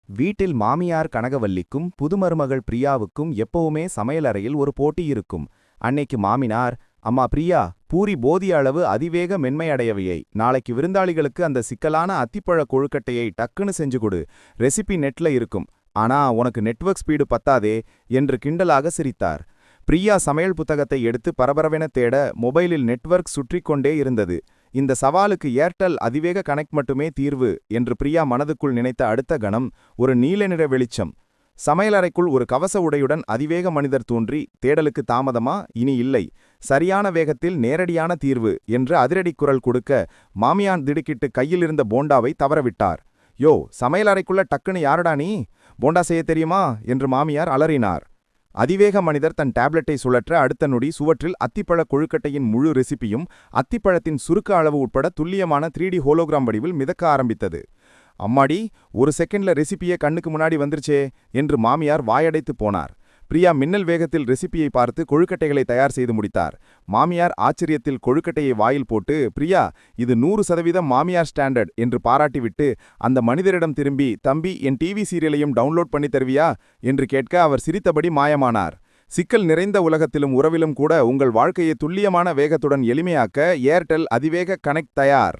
வீட்டில் மாமியார் கனகவல்லிக்கும் புதுமருமகள் பிரியாவுக்கும் எப்பவுமே சமையலறையில் ஒரு போட்டி இருக்கும். அன்னைக்கு மாமினார், அம்மா பிரியா, பூரி போதிய அளவு அதிவேக மென்மையடையவையை, நாளைக்கு விருந்தாளிகளுக்கு அந்த சிக்கலான அத்திப்பழ கொழுக்கட்டையை டக்குன்னு செஞ்சு கொடு, ரெசிபி நெட்ல இருக்கும், ஆனா உனக்கு நெட்வொர்க் ஸ்பீடு பத்தாதே என்று கிண்டலாக சிரித்தார். பிரியா சமையல் புத்தகத்தை எடுத்து பரபரவென தேட மொபைலில் நெட்வொர்க் சுற்றிக்கொண்டே இருந்தது. இந்த சவாலுக்கு ஏர்டெல் அதிவேக கனெக்ட் மட்டுமே தீர்வு என்று பிரியா மனதுக்குள் நினைத்த அடுத்த கணம் ஒரு நீல நிற வெளிச்சம். சமையலறைக்குள் ஒரு கவச உடையுடன் அதிவேக மனிதர் தோன்றி, தேடலுக்கு தாமதமா, இனி இல்லை, சரியான வேகத்தில் நேரடியான தீர்வு என்று அதிரடி குரல் கொடுக்க, மாமியான் திடுக்கிட்டு கையில் இருந்த போண்டாவை தவறவிட்டார். யோ, சமையலறைக்குள்ள டக்குன்னு யாரடா நீ? போண்டா செய்ய தெரியுமா என்று மாமியார் அலறினார். அதிவேக மனிதர் தன் டேப்லெட்டை சுழற்ற அடுத்த நொடி சுவற்றில் அத்திப்பழ கொழுக்கட்டையின் முழு ரெசிபியும் அத்திப்பழத்தின் சுருக்க அளவு உட்பட துல்லியமான 3D ஹோலோகிராம் வடிவில் மிதக்க ஆரம்பித்தது. அம்மாடி, ஒரு செகண்ட்ல ரெசிபியே கண்ணுக்கு முன்னாடி வந்துருச்சே என்று மாமியார் வாயடைத்து போனார். பிரியா மின்னல் வேகத்தில் ரெசிபியை பார்த்து கொழுக்கட்டைகளை தயார் செய்து முடித்தார். மாமியார் ஆச்சரியத்தில் கொழுக்கட்டையை வாயில் போட்டு, பிரியா, இது 100% மாமியார் ஸ்டாண்டர்ட் என்று பாராட்டிவிட்டு அந்த மனிதரிடம் திரும்பி, தம்பி, என் டிவி சீரியலையும் டவுன்லோட் பண்ணி தருவியா என்று கேட்க அவர் சிரித்தபடி மாயமானார். சிக்கல் நிறைந்த உலகத்திலும் உறவிலும் கூட உங்கள் வாழ்க்கையை துல்லியமான வேகத்துடன் எளிமையாக்க ஏர்டெல் அதிவேக கனெக்ட் தயார்.